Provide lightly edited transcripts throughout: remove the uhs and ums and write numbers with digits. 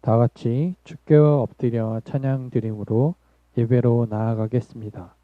다 같이 주께 엎드려 찬양 드림으로 예배로 나아가겠습니다.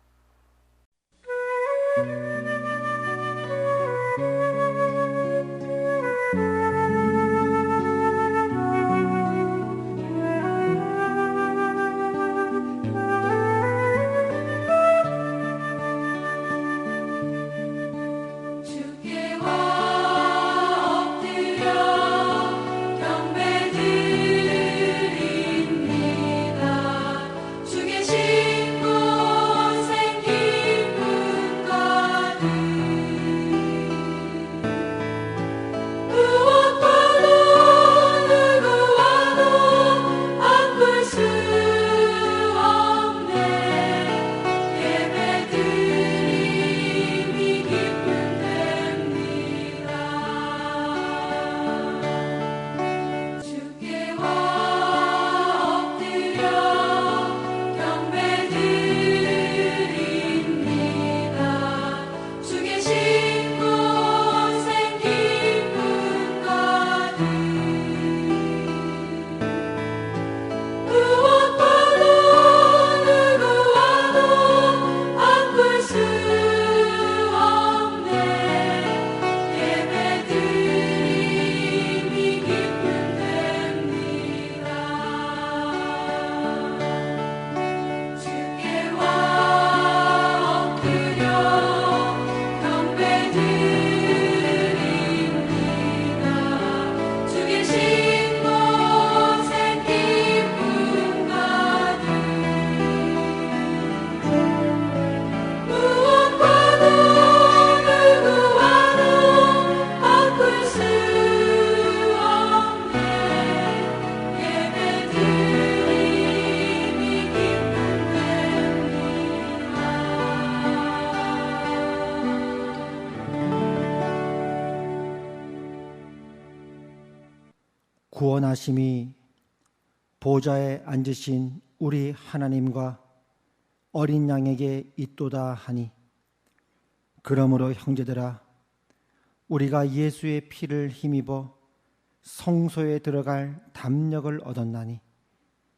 구원하심이 보좌에 앉으신 우리 하나님과 어린 양에게 있도다 하니, 그러므로 형제들아, 우리가 예수의 피를 힘입어 성소에 들어갈 담력을 얻었나니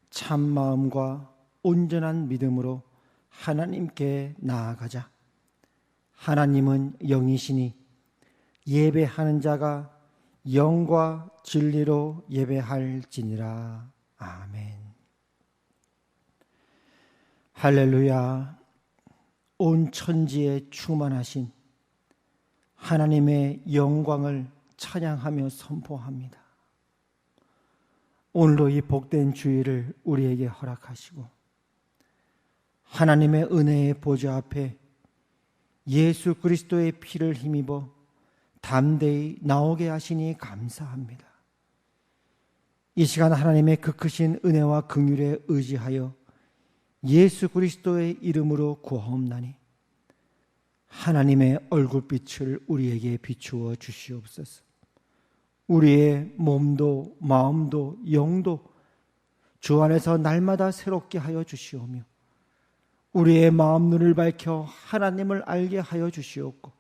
참 마음과 온전한 믿음으로 하나님께 나아가자. 하나님은 영이시니 예배하는 자가 영과 진리로 예배할지니라. 아멘. 할렐루야. 온 천지에 충만하신 하나님의 영광을 찬양하며 선포합니다. 오늘도 이 복된 주일을 우리에게 허락하시고 하나님의 은혜의 보좌 앞에 예수 그리스도의 피를 힘입어 담대히 나오게 하시니 감사합니다. 이 시간 하나님의 그 크신 은혜와 긍휼에 의지하여 예수 그리스도의 이름으로 구하옵나니 하나님의 얼굴빛을 우리에게 비추어 주시옵소서. 우리의 몸도 마음도 영도 주 안에서 날마다 새롭게 하여 주시오며 우리의 마음 눈을 밝혀 하나님을 알게 하여 주시옵고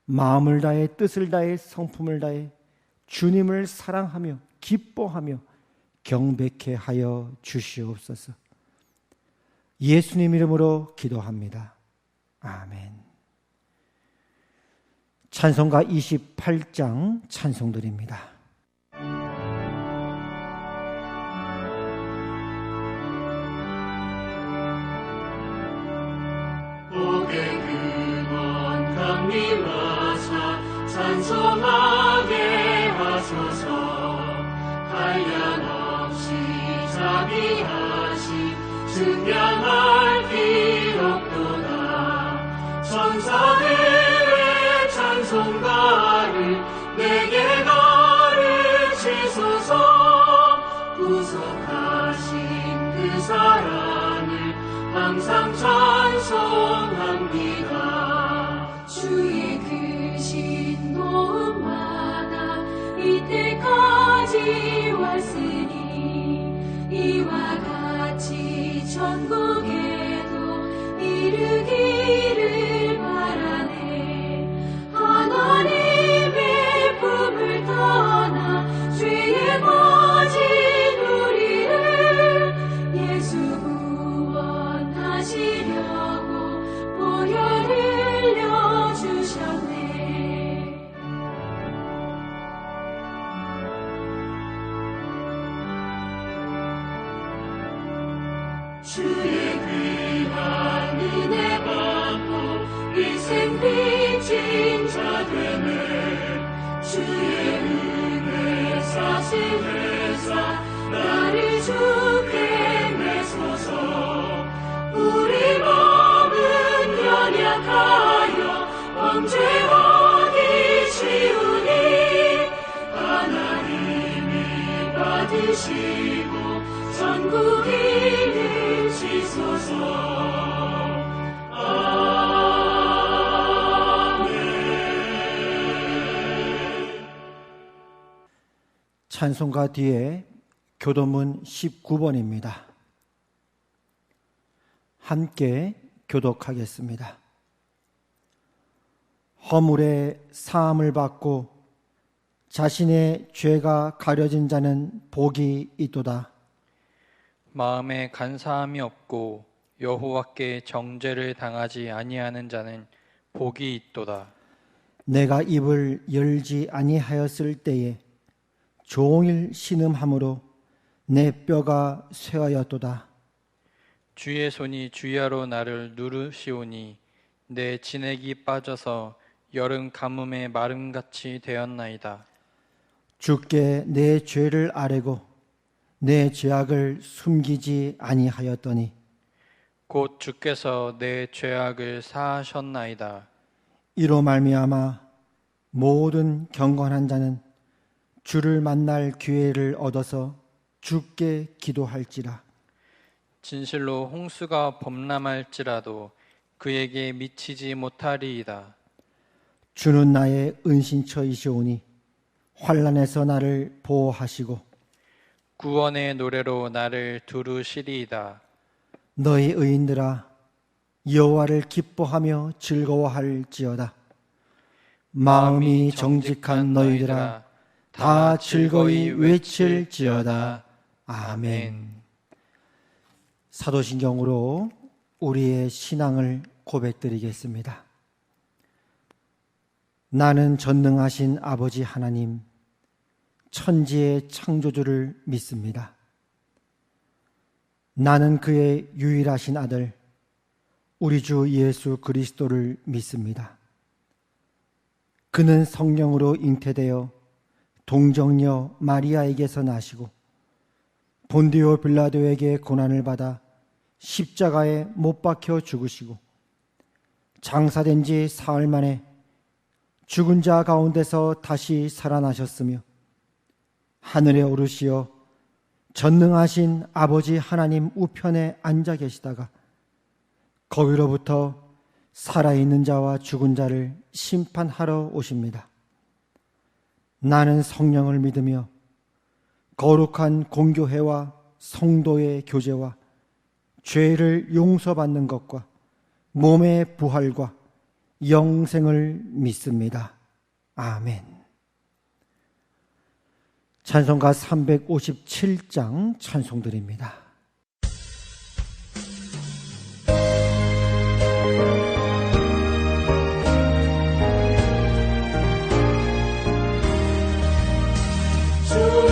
마음을 다해 뜻을 다해 성품을 다해 주님을 사랑하며 기뻐하며 경배케 하여 주시옵소서. 예수님 이름으로 기도합니다. 아멘. 찬송가 28장 찬송드립니다. 복의 근원 강림하사 찬송하게 하소서. 한량없이 자비하시 증량할 기록도다. 천사들의 찬송가를 내게 가르치소서. 구속하신 그 사랑을 항상 찬송합니다. 주의 크신 도움마다 이때까지 왔으니 이와 같이 천국에도 이르기를 바라네. 하나님의 품을 떠나 죄에 빠진 우리 주의 귀한 은혜 받고 일생 빚진 자 되네. 주의 은혜 사실회사 나를 주께 내소서. 우리 마음은 연약하여 범죄하기 쉬우니 하나님이 받으시고 전국 이루시소서. 아멘. 찬송가 뒤에 교도문 19번입니다. 함께 교독하겠습니다. 허물의 사함을 받고 자신의 죄가 가려진 자는 복이 있도다. 마음에 간사함이 없고 여호와께 정죄를 당하지 아니하는 자는 복이 있도다. 내가 입을 열지 아니하였을 때에 종일 신음함으로 내 뼈가 쇠하였도다. 주의 손이 주야로 나를 누르시오니 내 진액이 빠져서 여름 가뭄의 마름같이 되었나이다. 주께 내 죄를 아뢰고 내 죄악을 숨기지 아니하였더니 곧 주께서 내 죄악을 사하셨나이다. 이로 말미암아 모든 경건한 자는 주를 만날 기회를 얻어서 주께 기도할지라. 진실로 홍수가 범람할지라도 그에게 미치지 못하리이다. 주는 나의 은신처이시오니 환난에서 나를 보호하시고 구원의 노래로 나를 두루시리이다. 너희 의인들아 여호와를 기뻐하며 즐거워할지어다. 마음이 정직한 너희들아 다 즐거이 외칠지어다. 아멘. 사도신경으로 우리의 신앙을 고백드리겠습니다. 나는 전능하신 아버지 하나님, 천지의 창조주를 믿습니다. 나는 그의 유일하신 아들, 우리 주 예수 그리스도를 믿습니다. 그는 성령으로 잉태되어 동정녀 마리아에게서 나시고 본디오 빌라도에게 고난을 받아 십자가에 못 박혀 죽으시고 장사된 지 사흘 만에 죽은 자 가운데서 다시 살아나셨으며 하늘에 오르시어 전능하신 아버지 하나님 우편에 앉아 계시다가 거기로부터 살아있는 자와 죽은 자를 심판하러 오십니다. 나는 성령을 믿으며 거룩한 공교회와 성도의 교제와 죄를 용서받는 것과 몸의 부활과 영생을 믿습니다. 아멘. 찬송가 357장 찬송드립니다. 저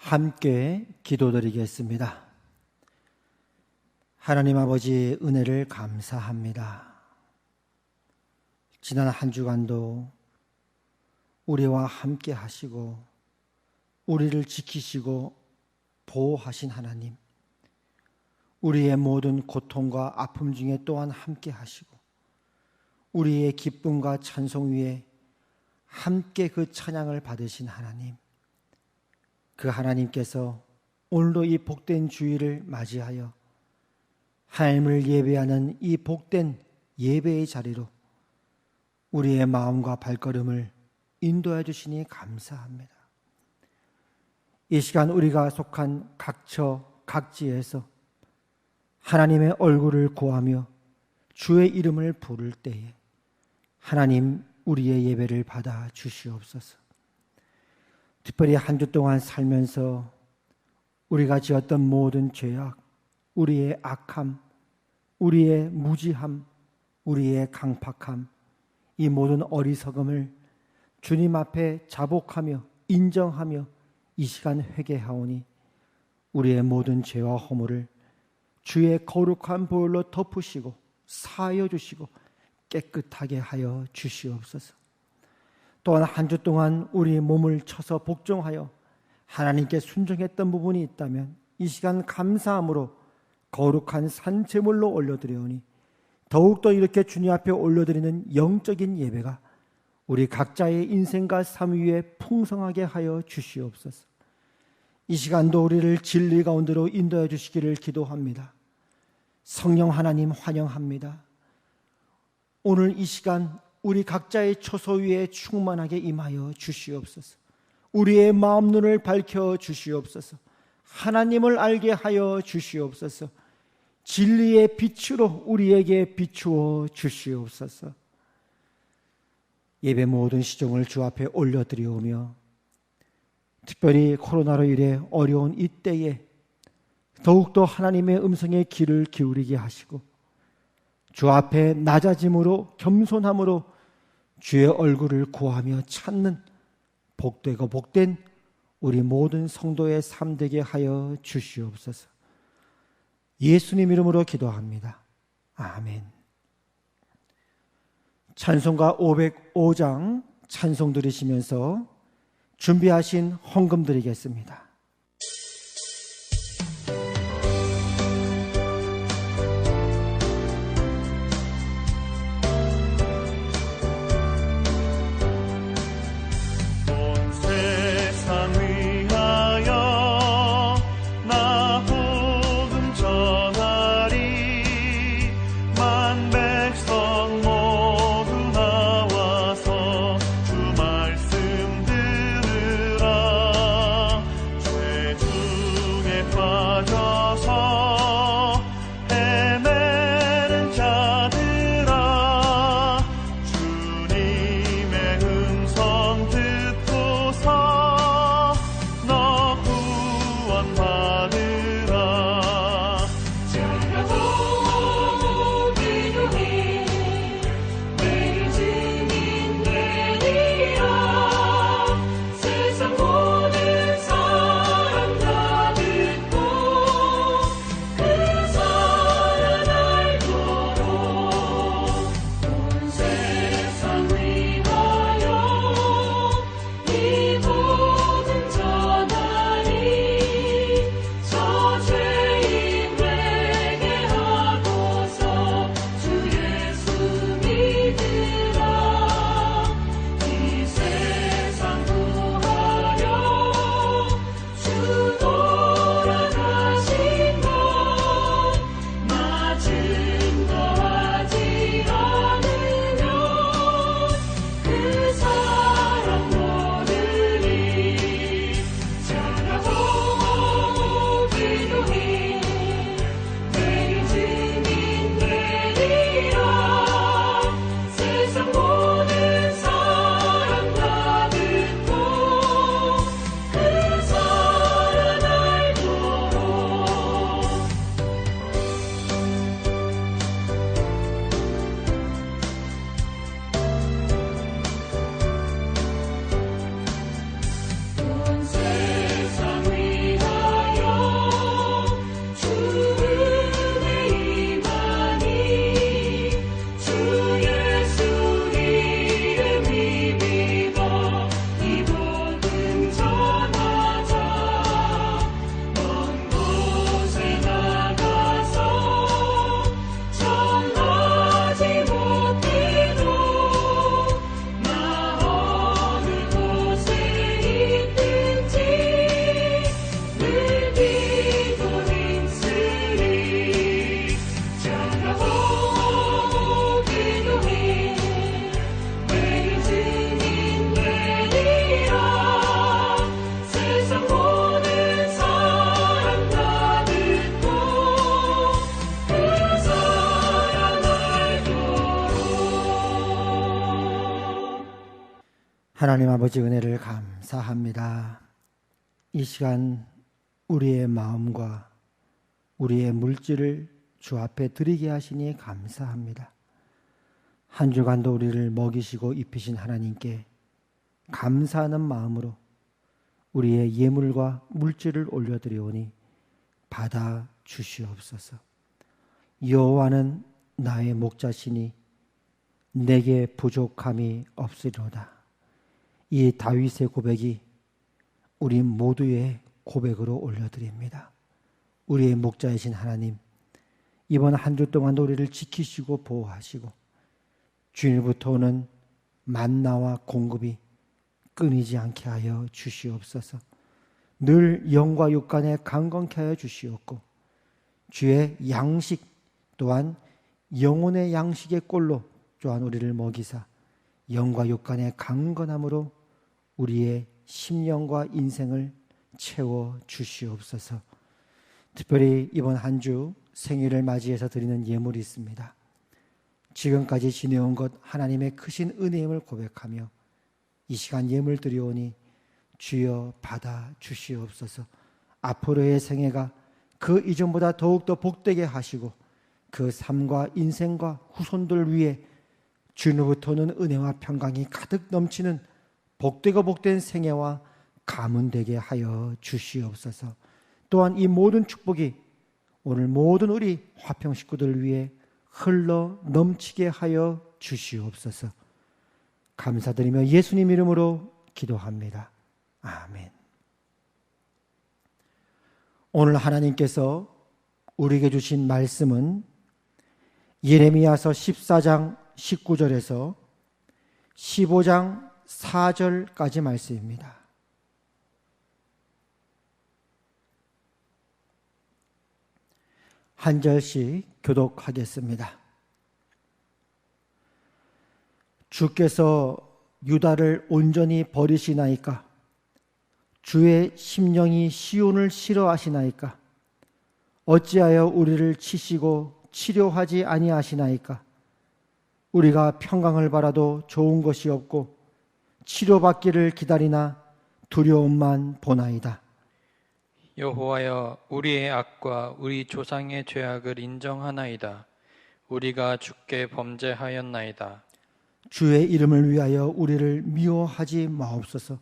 함께 기도드리겠습니다. 하나님 아버지의 은혜를 감사합니다. 지난 한 주간도 우리와 함께 하시고 우리를 지키시고 보호하신 하나님, 우리의 모든 고통과 아픔 중에 또한 함께 하시고 우리의 기쁨과 찬송 위에 함께 그 찬양을 받으신 하나님, 그 하나님께서 오늘도 이 복된 주일을 맞이하여 하나님을 예배하는 이 복된 예배의 자리로 우리의 마음과 발걸음을 인도해 주시니 감사합니다. 이 시간 우리가 속한 각처 각지에서 하나님의 얼굴을 구하며 주의 이름을 부를 때에 하나님 우리의 예배를 받아 주시옵소서. 특별히 한 주 동안 살면서 우리가 지었던 모든 죄악, 우리의 악함, 우리의 무지함, 우리의 강팍함, 이 모든 어리석음을 주님 앞에 자복하며 인정하며 이 시간 회개하오니 우리의 모든 죄와 허물을 주의 거룩한 보혈로 덮으시고 사하여 주시고 깨끗하게 하여 주시옵소서. 또한 한 주 동안 우리 몸을 쳐서 복종하여 하나님께 순종했던 부분이 있다면 이 시간 감사함으로 거룩한 산제물로 올려드리오니 더욱더 이렇게 주님 앞에 올려드리는 영적인 예배가 우리 각자의 인생과 삶 위에 풍성하게 하여 주시옵소서. 이 시간도 우리를 진리 가운데로 인도해 주시기를 기도합니다. 성령 하나님 환영합니다. 오늘 이 시간 우리 각자의 처소 위에 충만하게 임하여 주시옵소서. 우리의 마음 눈을 밝혀 주시옵소서. 하나님을 알게 하여 주시옵소서. 진리의 빛으로 우리에게 비추어 주시옵소서. 예배 모든 시종을 주 앞에 올려드리오며 특별히 코로나로 인해 어려운 이때에 더욱더 하나님의 음성에 귀를 기울이게 하시고 주 앞에 낮아짐으로 겸손함으로 주의 얼굴을 구하며 찾는 복되고 복된 우리 모든 성도의 삶 되게 하여 주시옵소서. 예수님 이름으로 기도합니다. 아멘. 찬송가 505장 찬송 들으시면서 준비하신 헌금 드리겠습니다. 주 하나님 아버지 은혜를 감사합니다. 이 시간 우리의 마음과 우리의 물질을 주 앞에 드리게 하시니 감사합니다. 한 주간도 우리를 먹이시고 입히신 하나님께 감사하는 마음으로 우리의 예물과 물질을 올려드리오니 받아 주시옵소서. 여호와는 나의 목자시니 내게 부족함이 없으리로다. 이 다윗의 고백이 우리 모두의 고백으로 올려드립니다. 우리의 목자이신 하나님, 이번 한 주 동안 우리를 지키시고 보호하시고 주일부터 오는 만나와 공급이 끊이지 않게 하여 주시옵소서. 늘 영과 육간에 강건케 하여 주시옵고 주의 양식 또한 영혼의 양식의 꼴로 또한 우리를 먹이사 영과 육간의 강건함으로 우리의 심령과 인생을 채워 주시옵소서. 특별히 이번 한 주 생일을 맞이해서 드리는 예물이 있습니다. 지금까지 지내온 것 하나님의 크신 은혜임을 고백하며 이 시간 예물 드리오니 주여 받아 주시옵소서. 앞으로의 생애가 그 이전보다 더욱더 복되게 하시고 그 삶과 인생과 후손들 위해 주로부터는 은혜와 평강이 가득 넘치는 복되고 복된 생애와 가문되게 하여 주시옵소서. 또한 이 모든 축복이 오늘 모든 우리 화평 식구들 위해 흘러 넘치게 하여 주시옵소서. 감사드리며 예수님 이름으로 기도합니다. 아멘. 오늘 하나님께서 우리에게 주신 말씀은 예레미야서 14장 19절에서 15장 4절까지 말씀입니다. 한 절씩 교독하겠습니다. 주께서 유다를 온전히 버리시나이까? 주의 심령이 시온을 싫어하시나이까? 어찌하여 우리를 치시고 치료하지 아니하시나이까? 우리가 평강을 바라도 좋은 것이 없고 치료받기를 기다리나 두려움만 보나이다. 여호와여, 우리의 악과 우리 조상의 죄악을 인정하나이다. 우리가 주께 범죄하였나이다. 주의 이름을 위하여 우리를 미워하지 마옵소서.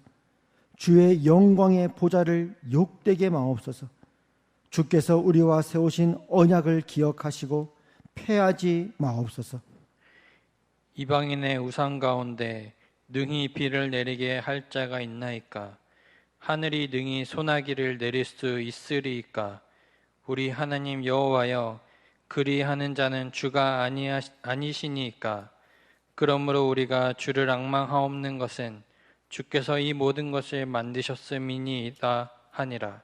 주의 영광의 보좌를 욕되게 마옵소서. 주께서 우리와 세우신 언약을 기억하시고 패하지 마옵소서. 이방인의 우상 가운데 능히 비를 내리게 할 자가 있나이까? 하늘이 능히 소나기를 내릴 수 있으리이까? 우리 하나님 여호와여, 그리하는 자는 주가 아니시니까? 그러므로 우리가 주를 앙망하옵는 것은 주께서 이 모든 것을 만드셨음이니이다 하니라.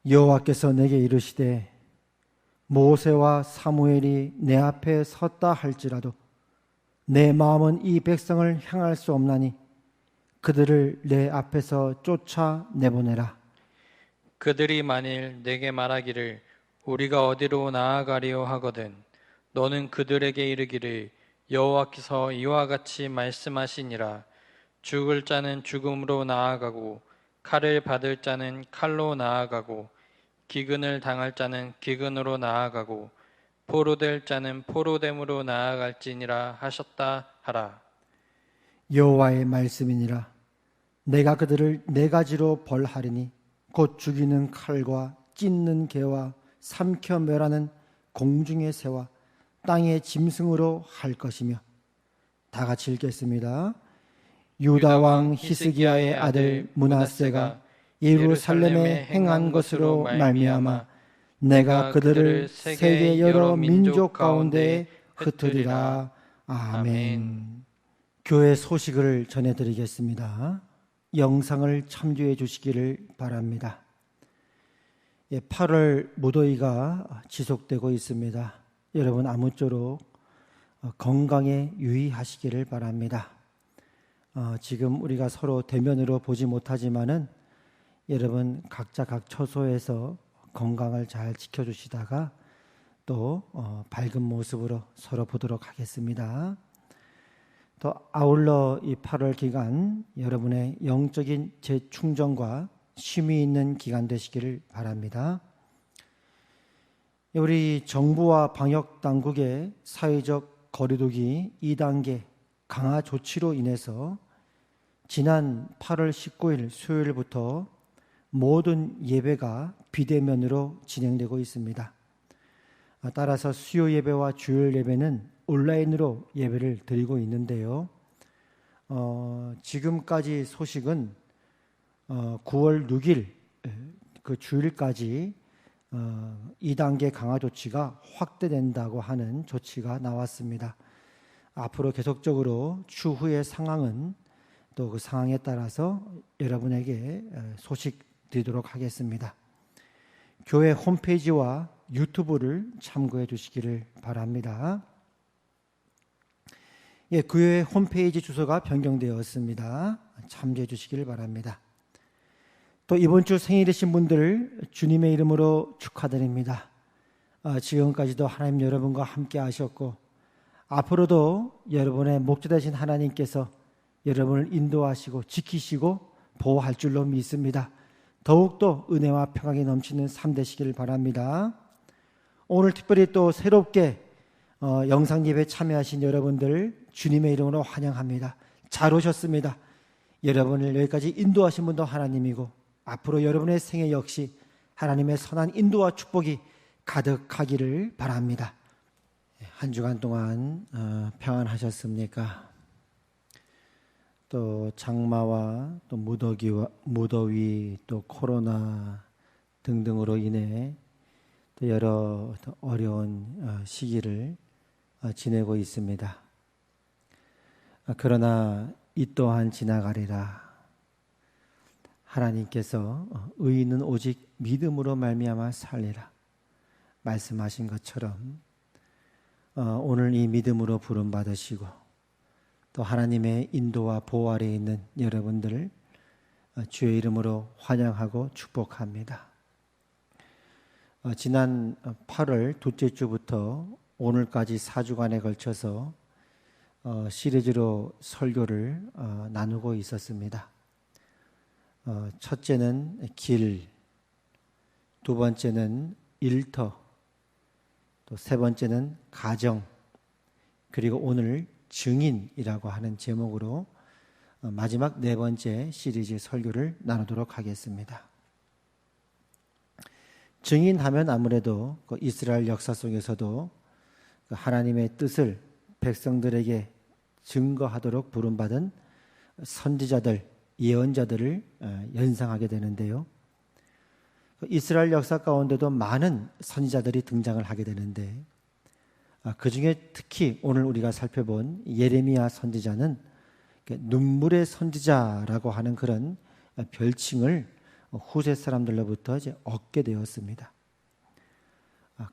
여호와께서 내게 이르시되 모세와 사무엘이 내 앞에 섰다 할지라도 내 마음은 이 백성을 향할 수 없나니 그들을 내 앞에서 쫓아내보내라. 그들이 만일 내게 말하기를 우리가 어디로 나아가리요 하거든 너는 그들에게 이르기를 여호와께서 이와 같이 말씀하시니라. 죽을 자는 죽음으로 나아가고 칼을 받을 자는 칼로 나아가고 기근을 당할 자는 기근으로 나아가고 포로될 자는 포로됨으로 나아갈지니라 하셨다 하라. 여호와의 말씀이니라. 내가 그들을 네 가지로 벌하리니 곧 죽이는 칼과 찢는 개와 삼켜 멸하는 공중의 새와 땅의 짐승으로 할 것이며. 다 같이 읽겠습니다. 유다 왕 히스기야의 아들 므낫세가 예루살렘에 행한 것으로 말미암아 내가 그들을 세계 여러 민족 가운데에 흩으리라. 아멘. 교회 소식을 전해드리겠습니다. 영상을 참조해 주시기를 바랍니다. 8월 무더위가 지속되고 있습니다. 여러분 아무쪼록 건강에 유의하시기를 바랍니다. 지금 우리가 서로 대면으로 보지 못하지만은 여러분 각자 각 처소에서 건강을 잘 지켜주시다가 또 밝은 모습으로 서로 보도록 하겠습니다. 또 아울러 이 8월 기간 여러분의 영적인 재충전과 쉼이 있는 기간 되시기를 바랍니다. 우리 정부와 방역 당국의 사회적 거리두기 2단계 강화 조치로 인해서 지난 8월 19일 수요일부터 모든 예배가 비대면으로 진행되고 있습니다. 따라서 수요 예배와 주일 예배는 온라인으로 예배를 드리고 있는데요. 지금까지 소식은 9월 6일 그 주일까지 2단계 강화 조치가 확대된다고 하는 조치가 나왔습니다. 앞으로 계속적으로 추후의 상황은 또 그 상황에 따라서 여러분에게 소식 드리도록 하겠습니다. 교회 홈페이지와 유튜브를 참고해 주시기를 바랍니다. 예, 교회 홈페이지 주소가 변경되었습니다. 참조해 주시기를 바랍니다. 또 이번 주 생일이신 분들 주님의 이름으로 축하드립니다. 지금까지도 하나님 여러분과 함께 하셨고 앞으로도 여러분의 목자 되신 하나님께서 여러분을 인도하시고 지키시고 보호할 줄로 믿습니다. 더욱더 은혜와 평강이 넘치는 삶 되시기를 바랍니다. 오늘 특별히 또 새롭게 영상 예배 참여하신 여러분들 주님의 이름으로 환영합니다. 잘 오셨습니다. 여러분을 여기까지 인도하신 분도 하나님이고 앞으로 여러분의 생애 역시 하나님의 선한 인도와 축복이 가득하기를 바랍니다. 한 주간 동안 평안하셨습니까? 또 장마와 또 무더위 또 코로나 등등으로 인해 또 여러 어려운 시기를 지내고 있습니다. 그러나 이 또한 지나가리라. 하나님께서 의인은 오직 믿음으로 말미암아 살리라 말씀하신 것처럼 오늘 이 믿음으로 부름 받으시고 또 하나님의 인도와 보호 아래에 있는 여러분들을 주의 이름으로 환영하고 축복합니다. 지난 8월 둘째 주부터 오늘까지 4주간에 걸쳐서 시리즈로 설교를 나누고 있었습니다. 첫째는 길, 두 번째는 일터, 또 세 번째는 가정, 그리고 오늘 증인이라고 하는 제목으로 마지막 네 번째 시리즈 설교를 나누도록 하겠습니다. 증인하면 아무래도 그 이스라엘 역사 속에서도 하나님의 뜻을 백성들에게 증거하도록 부름받은 선지자들, 예언자들을 연상하게 되는데요. 이스라엘 역사 가운데도 많은 선지자들이 등장을 하게 되는데 그 중에 특히 오늘 우리가 살펴본 예레미야 선지자는 눈물의 선지자라고 하는 그런 별칭을 후세 사람들로부터 이제 얻게 되었습니다.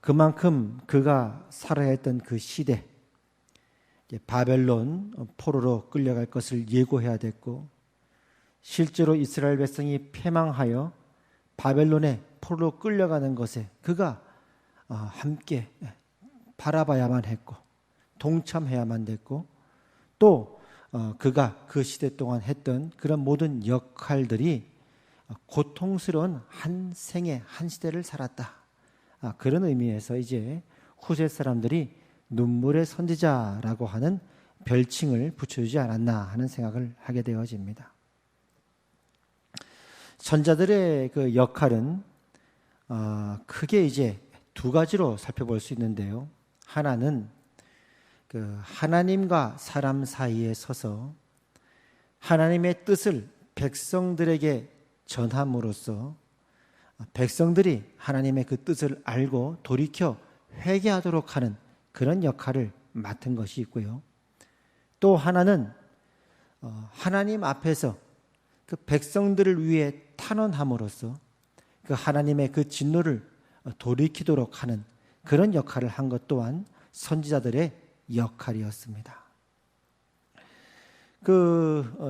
그만큼 그가 살아야 했던 그 시대, 바벨론 포로로 끌려갈 것을 예고해야 됐고 실제로 이스라엘 백성이 패망하여 바벨론의 포로로 끌려가는 것에 그가 함께 바라봐야만 했고 동참해야만 됐고 또 그가 그 시대 동안 했던 그런 모든 역할들이 고통스러운 한 생애 한 시대를 살았다. 그런 의미에서 이제 후세 사람들이 눈물의 선지자라고 하는 별칭을 붙여주지 않았나 하는 생각을 하게 되어집니다. 선지자들의 그 역할은 크게 이제 두 가지로 살펴볼 수 있는데요. 하나는 그 하나님과 사람 사이에 서서 하나님의 뜻을 백성들에게 전함으로써 백성들이 하나님의 그 뜻을 알고 돌이켜 회개하도록 하는 그런 역할을 맡은 것이 있고요. 또 하나는 하나님 앞에서 그 백성들을 위해 탄원함으로써 그 하나님의 그 진노를 돌이키도록 하는 그런 역할을 한 것 또한 선지자들의 역할이었습니다.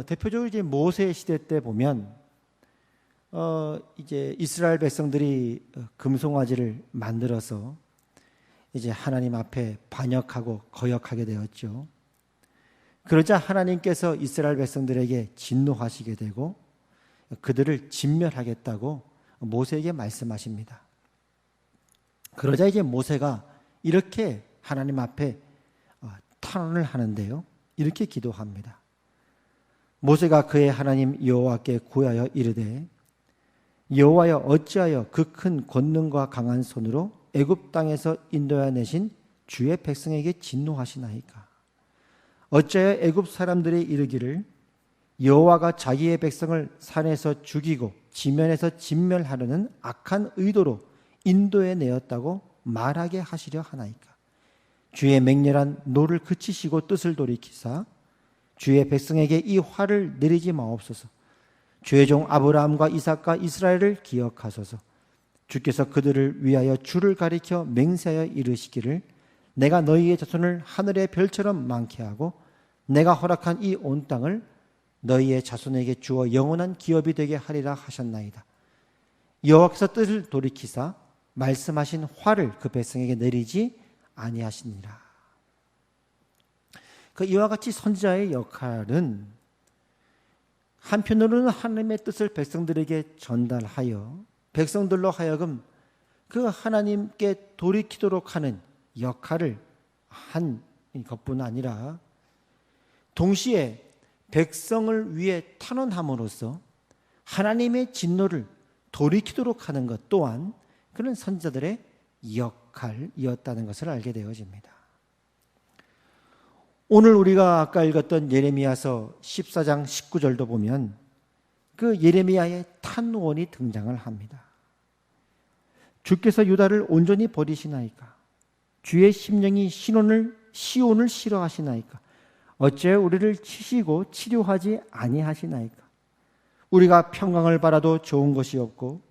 대표적으로 이제 모세 시대 때 보면 이제 이스라엘 백성들이 금송아지를 만들어서 이제 하나님 앞에 반역하고 거역하게 되었죠. 그러자 하나님께서 이스라엘 백성들에게 진노하시게 되고 그들을 진멸하겠다고 모세에게 말씀하십니다. 그러자 이제 모세가 이렇게 하나님 앞에 탄원을 하는데요. 이렇게 기도합니다. 모세가 그의 하나님 여호와께 구하여 이르되 여호와여 어찌하여 그 큰 권능과 강한 손으로 애굽 땅에서 인도하여 내신 주의 백성에게 진노하시나이까. 어찌하여 애굽 사람들이 이르기를 여호와가 자기의 백성을 산에서 죽이고 지면에서 진멸하려는 악한 의도로 인도해 내었다고 말하게 하시려 하나이까. 주의 맹렬한 노를 그치시고 뜻을 돌이키사 주의 백성에게 이 화를 내리지 마옵소서. 주의 종 아브라함과 이삭과 이스라엘을 기억하소서. 주께서 그들을 위하여 주를 가리켜 맹세하여 이르시기를 내가 너희의 자손을 하늘의 별처럼 많게 하고 내가 허락한 이 온 땅을 너희의 자손에게 주어 영원한 기업이 되게 하리라 하셨나이다. 여호와께서 뜻을 돌이키사 말씀하신 화를 그 백성에게 내리지 아니하시니라. 이와 같이 선지자의 역할은 한편으로는 하나님의 뜻을 백성들에게 전달하여 백성들로 하여금 그 하나님께 돌이키도록 하는 역할을 한 것뿐 아니라 동시에 백성을 위해 탄원함으로써 하나님의 진노를 돌이키도록 하는 것 또한 그런 선지자들의 역할이었다는 것을 알게 되어집니다. 오늘 우리가 아까 읽었던 예레미야서 14장 19절도 보면 그 예레미야의 탄원이 등장을 합니다. 주께서 유다를 온전히 버리시나이까. 주의 심령이 시온을 싫어하시나이까. 어째 우리를 치시고 치료하지 아니하시나이까. 우리가 평강을 바라도 좋은 것이 없고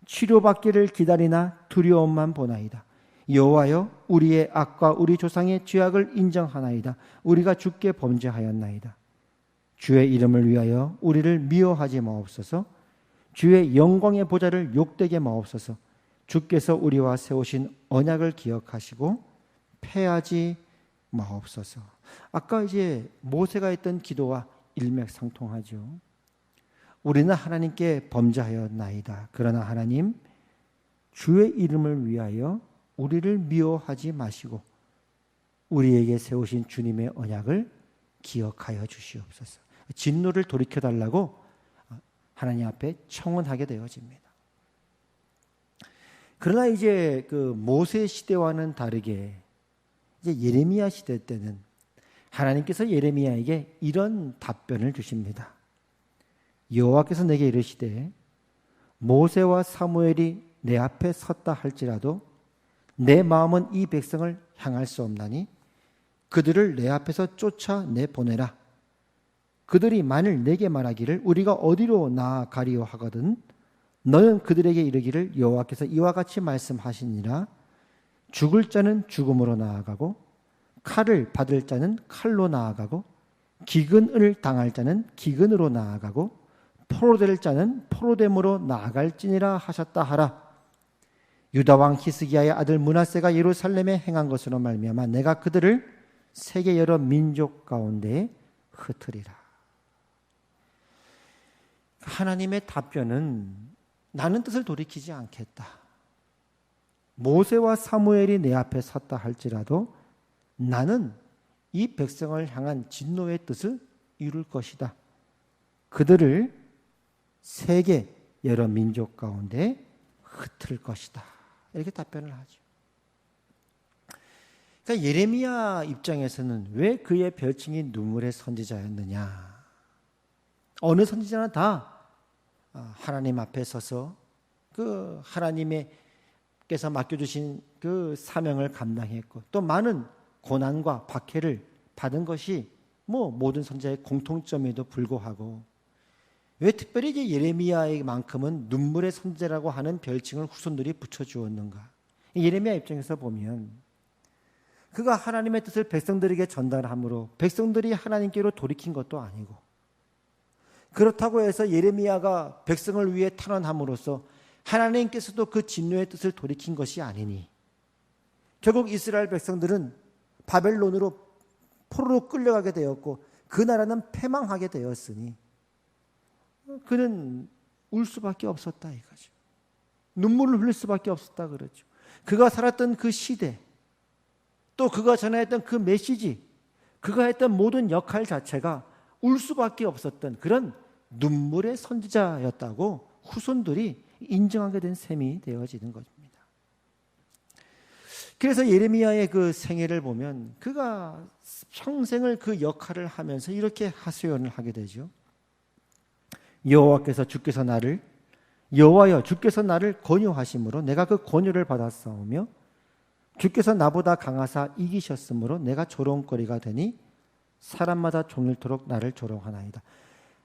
치료받기를 기다리나 두려움만 보나이다. 여호와여 우리의 악과 우리 조상의 죄악을 인정하나이다. 우리가 주께 범죄하였나이다. 주의 이름을 위하여 우리를 미워하지 마옵소서. 주의 영광의 보좌를 욕되게 마옵소서. 주께서 우리와 세우신 언약을 기억하시고 패하지 마옵소서. 아까 이제 모세가 했던 기도와 일맥상통하죠. 우리는 하나님께 범죄하였나이다. 그러나 하나님 주의 이름을 위하여 우리를 미워하지 마시고 우리에게 세우신 주님의 언약을 기억하여 주시옵소서. 진노를 돌이켜달라고 하나님 앞에 청원하게 되어집니다. 그러나 이제 그 모세 시대와는 다르게 이제 예레미야 시대 때는 하나님께서 예레미야에게 이런 답변을 주십니다. 여호와께서 내게 이르시되 모세와 사무엘이 내 앞에 섰다 할지라도 내 마음은 이 백성을 향할 수 없나니 그들을 내 앞에서 쫓아내 보내라. 그들이 만일 내게 말하기를 우리가 어디로 나아가리요 하거든 너는 그들에게 이르기를 여호와께서 이와 같이 말씀하시니라. 죽을 자는 죽음으로 나아가고 칼을 받을 자는 칼로 나아가고 기근을 당할 자는 기근으로 나아가고 포로될 자는 포로됨으로 나아갈지니라 하셨다 하라. 유다 왕 히스기야의 아들 므낫세가 예루살렘에 행한 것으로 말미암아 내가 그들을 세계 여러 민족 가운데 흩으리라. 하나님의 답변은 나는 뜻을 돌이키지 않겠다. 모세와 사무엘이 내 앞에 섰다 할지라도 나는 이 백성을 향한 진노의 뜻을 이룰 것이다. 그들을 세계 여러 민족 가운데 흩을 것이다. 이렇게 답변을 하죠. 그러니까 예레미야 입장에서는 왜 그의 별칭이 눈물의 선지자였느냐? 어느 선지자나 다 하나님 앞에 서서 그 하나님께서 맡겨주신 그 사명을 감당했고 또 많은 고난과 박해를 받은 것이 모든 선지자의 공통점에도 불구하고 왜 특별히 이제 예레미야만큼은 눈물의 선지자라고 하는 별칭을 후손들이 붙여주었는가? 예레미야 입장에서 보면 그가 하나님의 뜻을 백성들에게 전달함으로 백성들이 하나님께로 돌이킨 것도 아니고 그렇다고 해서 예레미야가 백성을 위해 탄원함으로써 하나님께서도 그 진노의 뜻을 돌이킨 것이 아니니 결국 이스라엘 백성들은 바벨론으로 포로로 끌려가게 되었고 그 나라는 패망하게 되었으니 그는 울 수밖에 없었다 이거죠. 눈물을 흘릴 수밖에 없었다 그러죠. 그가 살았던 그 시대, 또 그가 전해했던 그 메시지, 그가 했던 모든 역할 자체가 울 수밖에 없었던 그런 눈물의 선지자였다고 후손들이 인정하게 된 셈이 되어지는 것입니다. 그래서 예레미야의 그 생애를 보면 그가 평생을 그 역할을 하면서 이렇게 하소연을 하게 되죠. 여호와여 주께서 나를 권유하심으로 내가 그 권유를 받았사오며 주께서 나보다 강하사 이기셨으므로 내가 조롱거리가 되니 사람마다 종일토록 나를 조롱하나이다.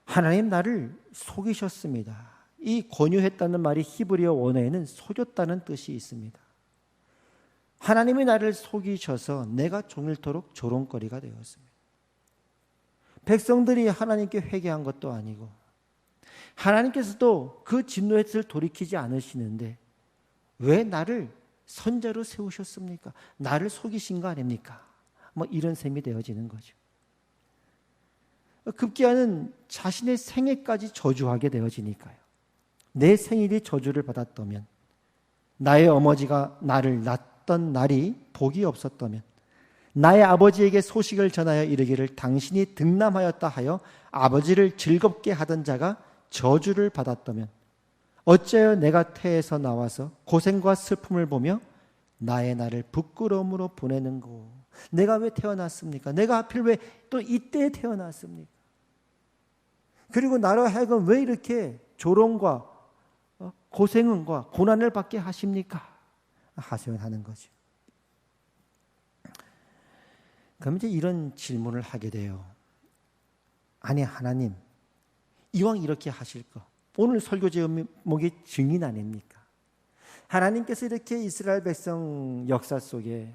하나님 나를 속이셨습니다. 이 권유했다는 말이 히브리어 원어에는 속였다는 뜻이 있습니다. 하나님이 나를 속이셔서 내가 종일토록 조롱거리가 되었습니다. 백성들이 하나님께 회개한 것도 아니고 하나님께서도 그 진노의 뜻을 돌이키지 않으시는데 왜 나를 선자로 세우셨습니까? 나를 속이신 거 아닙니까? 뭐 이런 셈이 되어지는 거죠. 급기야는 자신의 생애까지 저주하게 되어지니까요. 내 생일이 저주를 받았다면, 나의 어머니가 나를 낳았던 날이 복이 없었다면, 나의 아버지에게 소식을 전하여 이르기를 당신이 등남하였다 하여 아버지를 즐겁게 하던 자가 저주를 받았다면 어찌하여 내가 태에서 나와서 고생과 슬픔을 보며 나의 날을 부끄러움으로 보내는고. 내가 왜 태어났습니까? 내가 하필 왜 또 이때에 태어났습니까? 그리고 나로 하여금 왜 이렇게 조롱과 고생과 고난을 받게 하십니까? 하소연하는 거죠. 그럼 이제 이런 질문을 하게 돼요. 아니 하나님, 이왕 이렇게 하실 거, 오늘 설교 제목이 증인 아닙니까? 하나님께서 이렇게 이스라엘 백성 역사 속에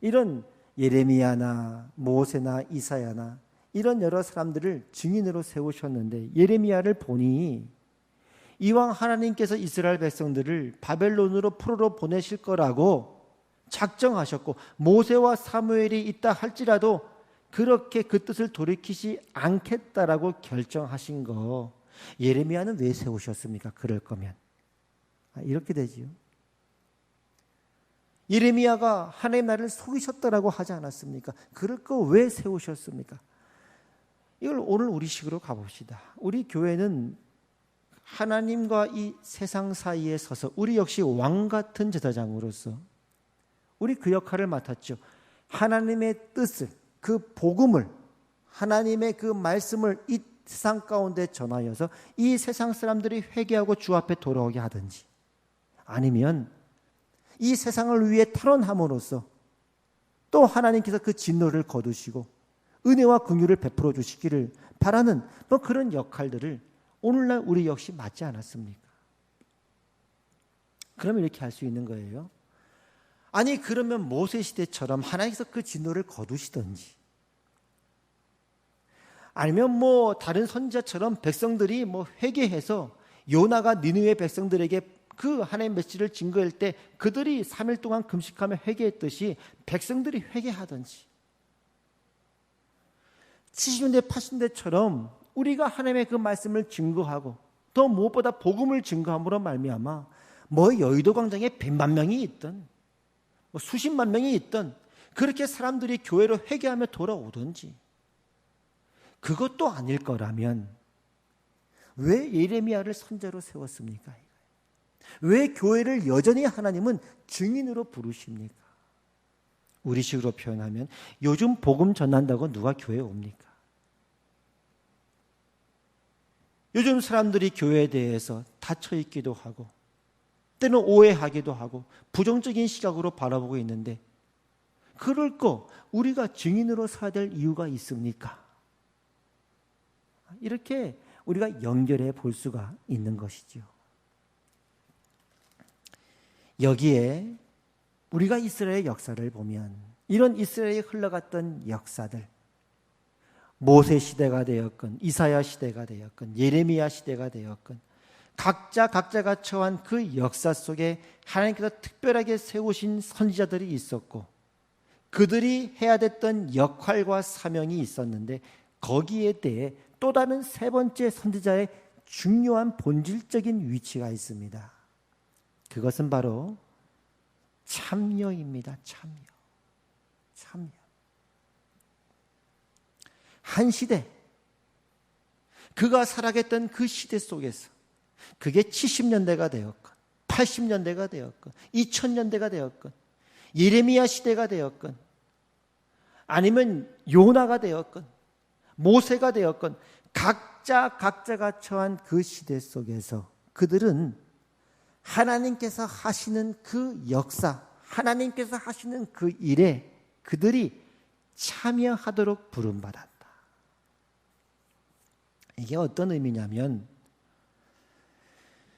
이런 예레미야나 모세나 이사야나 이런 여러 사람들을 증인으로 세우셨는데, 예레미야를 보니 이왕 하나님께서 이스라엘 백성들을 바벨론으로 포로로 보내실 거라고 작정하셨고 모세와 사무엘이 있다 할지라도 그렇게 그 뜻을 돌이키지 않겠다라고 결정하신 거, 예레미야는 왜 세우셨습니까? 그럴 거면 이렇게 되지요. 예레미야가 하나님 나를 속이셨다라고 하지 않았습니까? 그럴 거 왜 세우셨습니까? 이걸 오늘 우리식으로 가봅시다. 우리 교회는 하나님과 이 세상 사이에 서서 우리 역시 왕 같은 제사장으로서 우리 그 역할을 맡았죠. 하나님의 뜻을, 그 복음을, 하나님의 그 말씀을 이 세상 가운데 전하여서 이 세상 사람들이 회개하고 주 앞에 돌아오게 하든지, 아니면 이 세상을 위해 탈원함으로써 또 하나님께서 그 진노를 거두시고 은혜와 긍휼을 베풀어 주시기를 바라는 뭐 그런 역할들을 오늘날 우리 역시 맞지 않았습니까? 그러면 이렇게 할 수 있는 거예요. 아니 그러면 모세 시대처럼 하나님께서 그 진노를 거두시든지, 아니면 뭐 다른 선지자처럼 백성들이 뭐 회개해서 요나가 니느웨 백성들에게 그 하나님의 메시지를 증거할 때 그들이 3일 동안 금식하며 회개했듯이 백성들이 회개하든지, 70년대 80년대처럼 우리가 하나님의 그 말씀을 증거하고 더 무엇보다 복음을 증거함으로 말미암아 뭐 여의도 광장에 100만 명이 있든 뭐 수십만 명이 있든 그렇게 사람들이 교회로 회개하며 돌아오든지, 그것도 아닐 거라면 왜 예레미야를 선자로 세웠습니까? 왜 교회를 여전히 하나님은 증인으로 부르십니까? 우리식으로 표현하면 요즘 복음 전한다고 누가 교회에 옵니까? 요즘 사람들이 교회에 대해서 닫혀 있기도 하고 때는 오해하기도 하고 부정적인 시각으로 바라보고 있는데, 그럴 거 우리가 증인으로 서야 될 이유가 있습니까? 이렇게 우리가 연결해 볼 수가 있는 것이죠. 여기에 우리가 이스라엘의 역사를 보면 이런 이스라엘에 흘러갔던 역사들, 모세 시대가 되었건 이사야 시대가 되었건 예레미야 시대가 되었건 각자가 처한 그 역사 속에 하나님께서 특별하게 세우신 선지자들이 있었고 그들이 해야 됐던 역할과 사명이 있었는데 거기에 대해 또 다른 세 번째 선지자의 중요한 본질적인 위치가 있습니다. 그것은 바로 참여입니다. 참여. 한 시대, 그가 살아갔던 그 시대 속에서 그게 70년대가 되었건 80년대가 되었건 2000년대가 되었건 예레미야 시대가 되었건 아니면 요나가 되었건 모세가 되었건 각자가 처한 그 시대 속에서 그들은 하나님께서 하시는 그 역사, 하나님께서 하시는 그 일에 그들이 참여하도록 부름받았다. 이게 어떤 의미냐면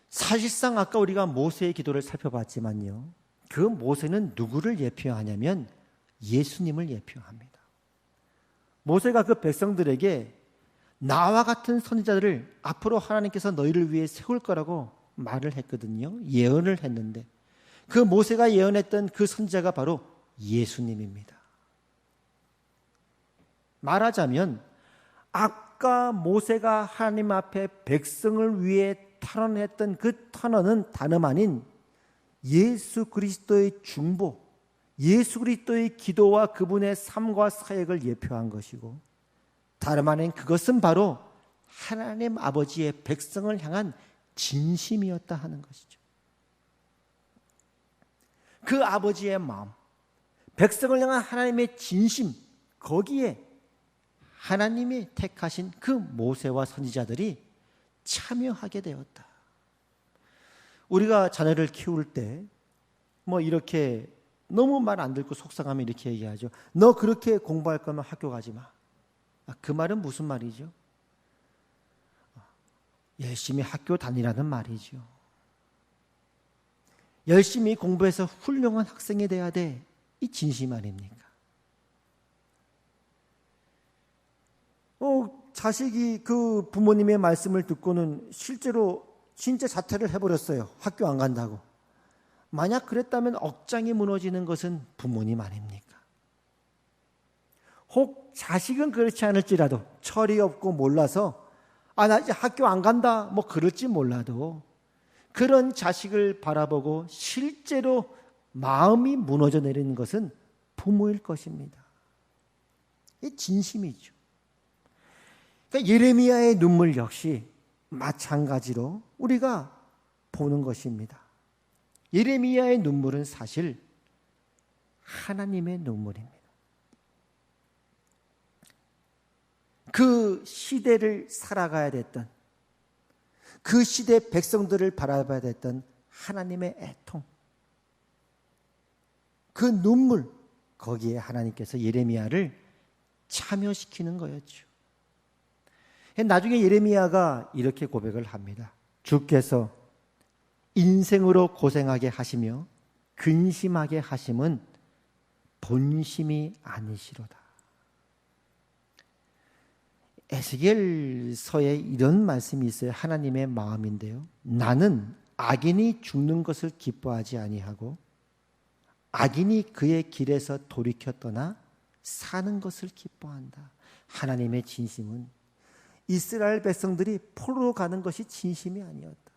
사실상 아까 우리가 모세의 기도를 살펴봤지만요, 그 모세는 누구를 예표하냐면 예수님을 예표합니다. 모세가 그 백성들에게 나와 같은 선지자들을 앞으로 하나님께서 너희를 위해 세울 거라고 말을 했거든요. 예언을 했는데 그 모세가 예언했던 그 선지자가 바로 예수님입니다. 말하자면 아까 모세가 하나님 앞에 백성을 위해 탄원했던 그 탄원은 다름 아닌 예수 그리스도의 중보, 예수 그리스도의 기도와 그분의 삶과 사역을 예표한 것이고, 다름 아닌 그것은 바로 하나님 아버지의 백성을 향한 진심이었다 하는 것이죠. 그 아버지의 마음, 백성을 향한 하나님의 진심, 거기에 하나님이 택하신 그 모세와 선지자들이 참여하게 되었다. 우리가 자녀를 키울 때 뭐 이렇게 너무 말 안 듣고 속상하면 이렇게 얘기하죠. 너 그렇게 공부할 거면 학교 가지 마. 그 말은 무슨 말이죠? 열심히 학교 다니라는 말이죠. 열심히 공부해서 훌륭한 학생이 돼야 돼. 이 진심 아닙니까? 자식이 그 부모님의 말씀을 듣고는 실제로 진짜 자퇴를 해버렸어요. 학교 안 간다고. 만약 그랬다면 억장이 무너지는 것은 부모님 아닙니까? 혹 자식은 그렇지 않을지라도 철이 없고 몰라서 나 이제 학교 안 간다 뭐 그럴지 몰라도 그런 자식을 바라보고 실제로 마음이 무너져 내리는 것은 부모일 것입니다. 이게 진심이죠. 그러니까 예레미야의 눈물 역시 마찬가지로 우리가 보는 것입니다. 예레미야의 눈물은 사실 하나님의 눈물입니다. 그 시대를 살아가야 됐던, 그 시대 백성들을 바라봐야 됐던 하나님의 애통, 그 눈물, 거기에 하나님께서 예레미야를 참여시키는 거였죠. 나중에 예레미야가 이렇게 고백을 합니다. 주께서 인생으로 고생하게 하시며 근심하게 하심은 본심이 아니시로다. 에스겔서에 이런 말씀이 있어요. 하나님의 마음인데요. 나는 악인이 죽는 것을 기뻐하지 아니하고 악인이 그의 길에서 돌이켜 떠나 사는 것을 기뻐한다. 하나님의 진심은 이스라엘 백성들이 포로로 가는 것이 진심이 아니었다.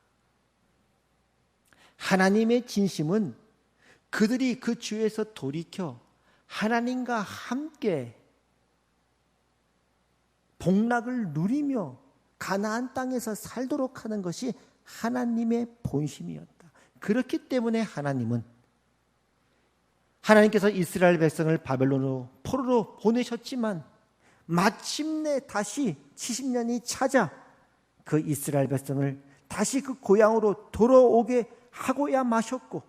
하나님의 진심은 그들이 그 죄에서 돌이켜 하나님과 함께 복락을 누리며 가나안 땅에서 살도록 하는 것이 하나님의 본심이었다. 그렇기 때문에 하나님께서 이스라엘 백성을 바벨론으로 포로로 보내셨지만 마침내 다시 70년이 찾아 그 이스라엘 백성을 다시 그 고향으로 돌아오게 하고야 마셨고,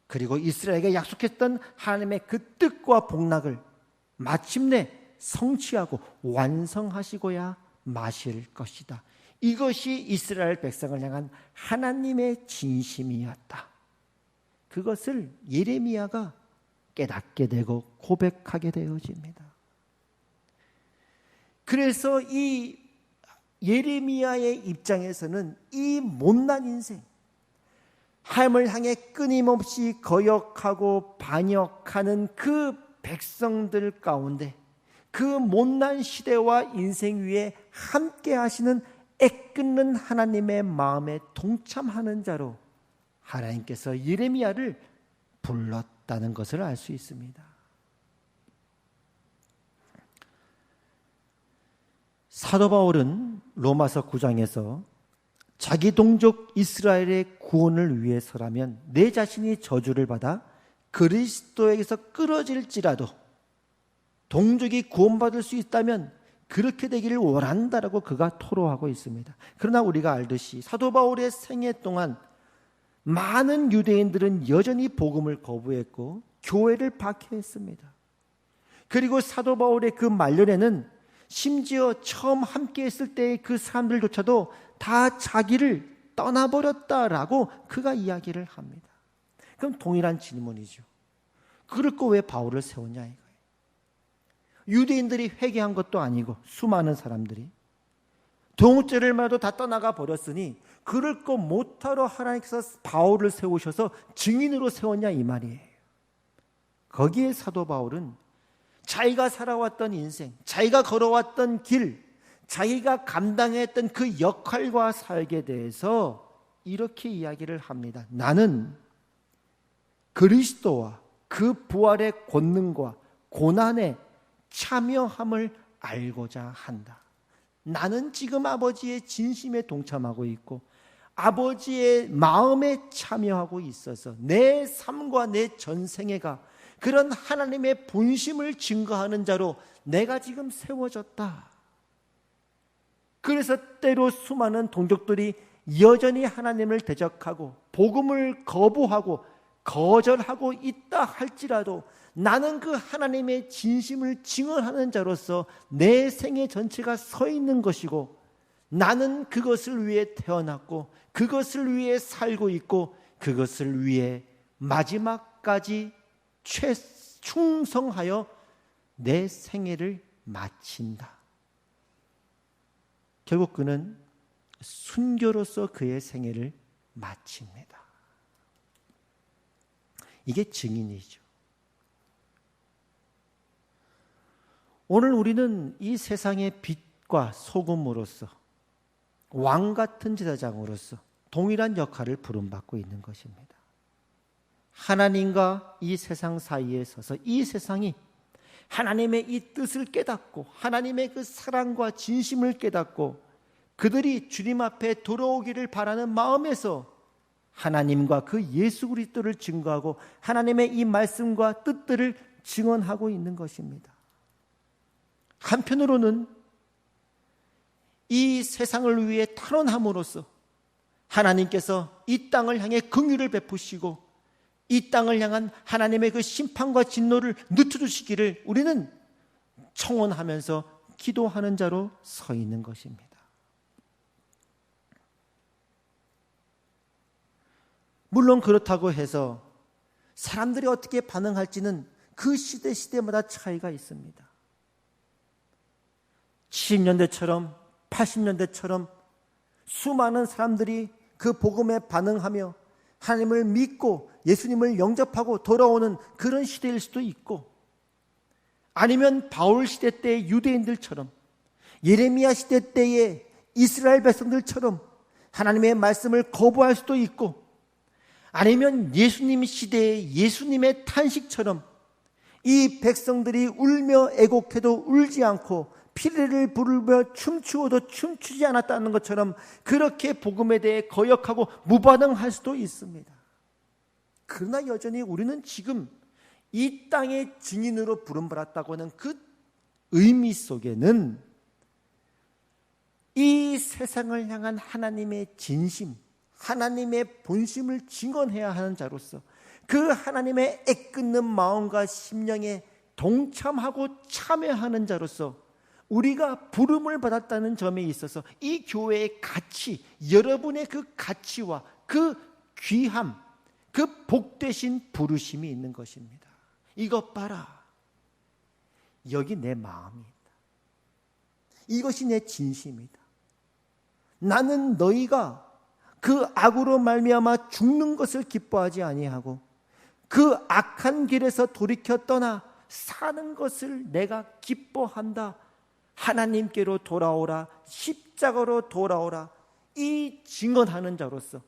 그리고 이스라엘에게 약속했던 하나님의 그 뜻과 복락을 마침내 성취하고 완성하시고야 마실 것이다. 이것이 이스라엘 백성을 향한 하나님의 진심이었다. 그것을 예레미야가 깨닫게 되고 고백하게 되어집니다. 그래서 이 예레미야의 입장에서는 이 못난 인생, 하나님을 향해 끊임없이 거역하고 반역하는 그 백성들 가운데, 그 못난 시대와 인생 위에 함께 하시는 애끓는 하나님의 마음에 동참하는 자로 하나님께서 예레미야를 불렀다는 것을 알 수 있습니다. 사도 바울은 로마서 9장에서 자기 동족 이스라엘의 구원을 위해서라면 내 자신이 저주를 받아 그리스도에게서 끊어질지라도 동족이 구원받을 수 있다면 그렇게 되기를 원한다라고 그가 토로하고 있습니다. 그러나 우리가 알듯이 사도 바울의 생애 동안 많은 유대인들은 여전히 복음을 거부했고 교회를 박해했습니다. 그리고 사도 바울의 그 말년에는 심지어 처음 함께 했을 때의 그 사람들조차도 다 자기를 떠나버렸다라고 그가 이야기를 합니다. 그럼 동일한 질문이죠. 그럴 거 왜 바울을 세웠냐 이거예요. 유대인들이 회개한 것도 아니고 수많은 사람들이 동죄를 말도 다 떠나가 버렸으니 그럴 거 못하러 하나님께서 바울을 세우셔서 증인으로 세웠냐 이 말이에요. 거기에 사도 바울은 자기가 살아왔던 인생, 자기가 걸어왔던 길, 자기가 감당했던 그 역할과 사역에 대해서 이렇게 이야기를 합니다. 나는 그리스도와 그 부활의 권능과 고난에 참여함을 알고자 한다. 나는 지금 아버지의 진심에 동참하고 있고 아버지의 마음에 참여하고 있어서 내 삶과 내 전생애가 그런 하나님의 본심을 증거하는 자로 내가 지금 세워졌다. 그래서 때로 수많은 동족들이 여전히 하나님을 대적하고 복음을 거부하고 거절하고 있다 할지라도 나는 그 하나님의 진심을 증언하는 자로서 내 생애 전체가 서 있는 것이고 나는 그것을 위해 태어났고 그것을 위해 살고 있고 그것을 위해 마지막까지 충성하여 내 생애를 마친다. 결국 그는 순교로서 그의 생애를 마칩니다. 이게 증인이죠. 오늘 우리는 이 세상의 빛과 소금으로서 왕 같은 제사장으로서 동일한 역할을 부름받고 있는 것입니다. 하나님과 이 세상 사이에 서서 이 세상이 하나님의 이 뜻을 깨닫고 하나님의 그 사랑과 진심을 깨닫고 그들이 주님 앞에 돌아오기를 바라는 마음에서 하나님과 그 예수 그리스도를 증거하고 하나님의 이 말씀과 뜻들을 증언하고 있는 것입니다. 한편으로는 이 세상을 위해 탄원함으로써 하나님께서 이 땅을 향해 긍휼을 베푸시고 이 땅을 향한 하나님의 그 심판과 진노를 늦춰주시기를 우리는 청원하면서 기도하는 자로 서 있는 것입니다. 물론 그렇다고 해서 사람들이 어떻게 반응할지는 그 시대마다 차이가 있습니다. 70년대처럼 80년대처럼 수많은 사람들이 그 복음에 반응하며 하나님을 믿고 예수님을 영접하고 돌아오는 그런 시대일 수도 있고 아니면 바울 시대 때의 유대인들처럼 예레미야 시대 때의 이스라엘 백성들처럼 하나님의 말씀을 거부할 수도 있고 아니면 예수님 시대의 예수님의 탄식처럼 이 백성들이 울며 애곡해도 울지 않고 피리를 부르며 춤추어도 춤추지 않았다는 것처럼 그렇게 복음에 대해 거역하고 무반응할 수도 있습니다. 그러나 여전히 우리는 지금 이 땅의 증인으로 부름받았다고 하는 그 의미 속에는 이 세상을 향한 하나님의 진심, 하나님의 본심을 증언해야 하는 자로서 그 하나님의 애끓는 마음과 심령에 동참하고 참여하는 자로서 우리가 부름을 받았다는 점에 있어서 이 교회의 가치, 여러분의 그 가치와 그 귀함, 그 복되신 부르심이 있는 것입니다. 이것 봐라. 여기 내 마음이다. 이것이 내 진심이다. 나는 너희가 그 악으로 말미암아 죽는 것을 기뻐하지 아니하고 그 악한 길에서 돌이켜 떠나 사는 것을 내가 기뻐한다. 하나님께로 돌아오라. 십자가로 돌아오라. 이 증언하는 자로서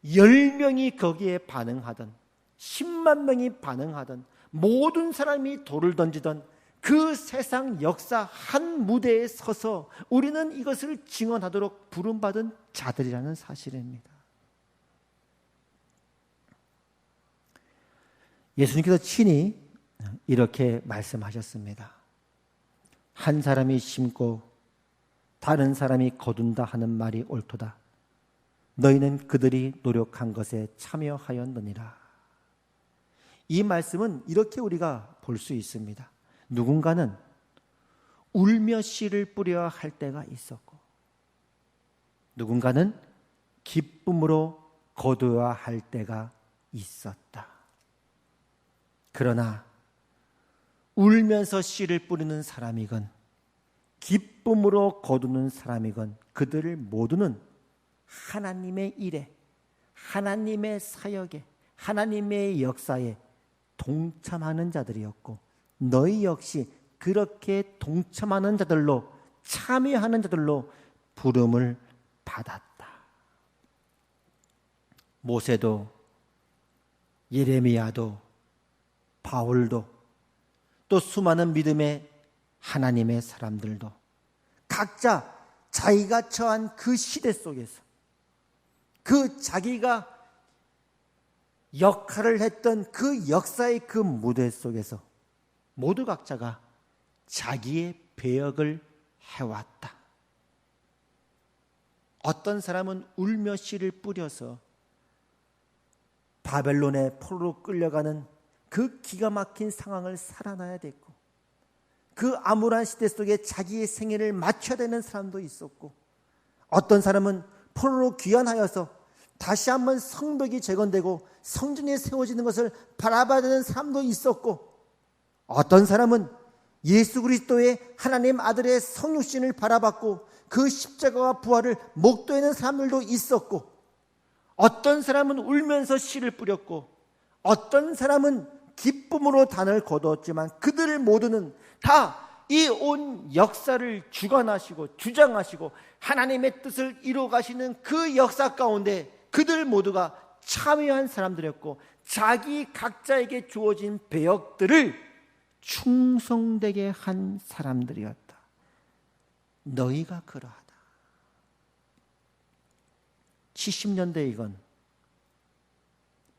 10명이 거기에 반응하던 10만 명이 반응하던 모든 사람이 돌을 던지던 그 세상 역사 한 무대에 서서 우리는 이것을 증언하도록 부름받은 자들이라는 사실입니다. 예수님께서 친히 이렇게 말씀하셨습니다. 한 사람이 심고 다른 사람이 거둔다 하는 말이 옳도다. 너희는 그들이 노력한 것에 참여하였느니라. 이 말씀은 이렇게 우리가 볼 수 있습니다. 누군가는 울며 씨를 뿌려야 할 때가 있었고, 누군가는 기쁨으로 거두어야 할 때가 있었다. 그러나 울면서 씨를 뿌리는 사람이건 기쁨으로 거두는 사람이건 그들을 모두는 하나님의 일에, 하나님의 사역에, 하나님의 역사에 동참하는 자들이었고, 너희 역시 그렇게 동참하는 자들로, 참여하는 자들로 부름을 받았다. 모세도, 예레미야도, 바울도, 또 수많은 믿음의 하나님의 사람들도 각자 자기가 처한 그 시대 속에서, 그 자기가 역할을 했던 그 역사의 그 무대 속에서 모두 각자가 자기의 배역을 해왔다. 어떤 사람은 울며 씨를 뿌려서 바벨론의 포로로 끌려가는 그 기가 막힌 상황을 살아나야 됐고, 그 암울한 시대 속에 자기의 생애를 맞춰야 되는 사람도 있었고, 어떤 사람은 포로로 귀환하여서 다시 한번 성벽이 재건되고 성전이 세워지는 것을 바라봐야 되는 사람도 있었고, 어떤 사람은 예수 그리스도의 하나님 아들의 성육신을 바라봤고 그 십자가와 부활을 목도하는 사람들도 있었고, 어떤 사람은 울면서 씨를 뿌렸고, 어떤 사람은 기쁨으로 단을 거두었지만 그들 모두는 다 이 온 역사를 주관하시고 주장하시고 하나님의 뜻을 이루어 가시는 그 역사 가운데 그들 모두가 참여한 사람들이었고, 자기 각자에게 주어진 배역들을 충성되게 한 사람들이었다. 너희가 그러하다. 70년대이건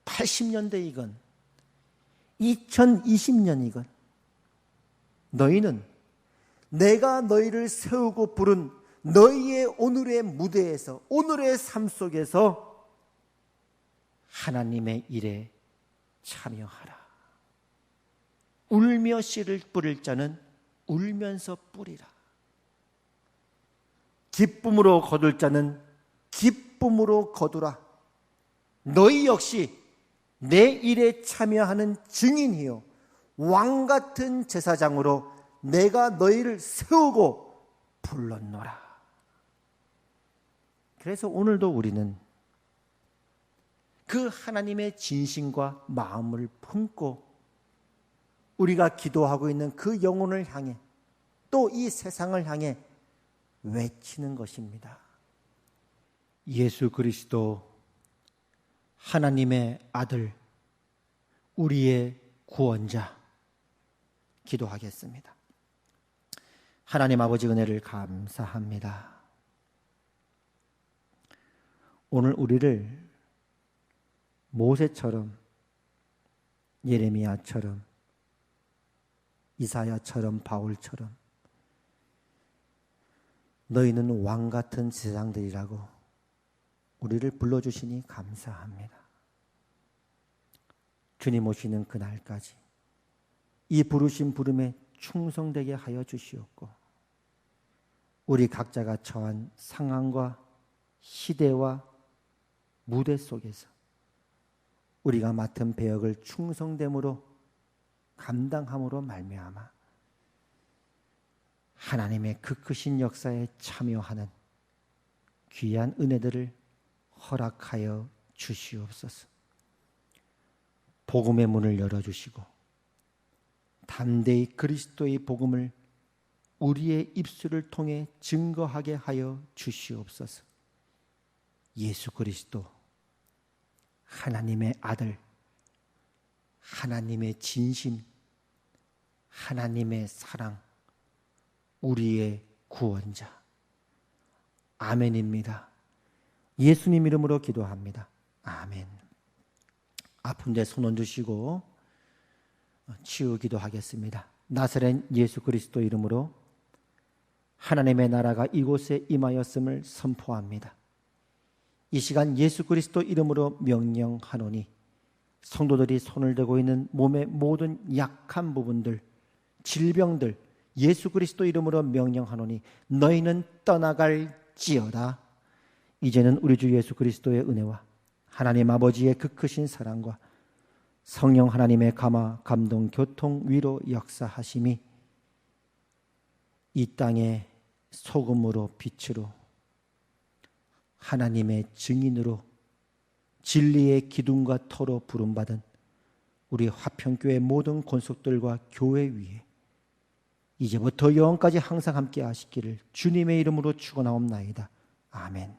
80년대이건 2020년이건 너희는 내가 너희를 세우고 부른 너희의 오늘의 무대에서, 오늘의 삶 속에서 하나님의 일에 참여하라. 울며 씨를 뿌릴 자는 울면서 뿌리라. 기쁨으로 거둘 자는 기쁨으로 거두라. 너희 역시 내 일에 참여하는 증인이요 왕같은 제사장으로 내가 너희를 세우고 불렀노라. 그래서 오늘도 우리는 그 하나님의 진심과 마음을 품고 우리가 기도하고 있는 그 영혼을 향해, 또 이 세상을 향해 외치는 것입니다. 예수 그리스도 하나님의 아들, 우리의 구원자, 기도하겠습니다. 하나님 아버지 은혜를 감사합니다. 오늘 우리를 모세처럼, 예레미야처럼, 이사야처럼, 바울처럼 너희는 왕같은 제사장들이라고 우리를 불러주시니 감사합니다. 주님 오시는 그날까지 이 부르신 부름에 충성되게 하여 주시옵고, 우리 각자가 처한 상황과 시대와 무대 속에서 우리가 맡은 배역을 충성됨으로 감당함으로 말미암아 하나님의 그 크신 역사에 참여하는 귀한 은혜들을 허락하여 주시옵소서. 복음의 문을 열어주시고 담대히 그리스도의 복음을 우리의 입술을 통해 증거하게 하여 주시옵소서. 예수 그리스도 하나님의 아들, 하나님의 진심, 하나님의 사랑, 우리의 구원자. 아멘입니다. 예수님 이름으로 기도합니다. 아멘. 아픈 데 손 얹으시고 치유기도 하겠습니다. 나사렛 예수 그리스도 이름으로 하나님의 나라가 이곳에 임하였음을 선포합니다. 이 시간 예수 그리스도 이름으로 명령하노니 성도들이 손을 대고 있는 몸의 모든 약한 부분들, 질병들 예수 그리스도 이름으로 명령하노니 너희는 떠나갈지어다. 이제는 우리 주 예수 그리스도의 은혜와 하나님 아버지의 그 크신 사랑과 성령 하나님의 감화, 감동, 교통, 위로 역사하심이 이 땅의 소금으로 빛으로 하나님의 증인으로 진리의 기둥과 터로 부름받은 우리 화평교회 모든 권속들과 교회 위에 이제부터 영원까지 항상 함께 하시기를 주님의 이름으로 축원하옵나이다. 아멘.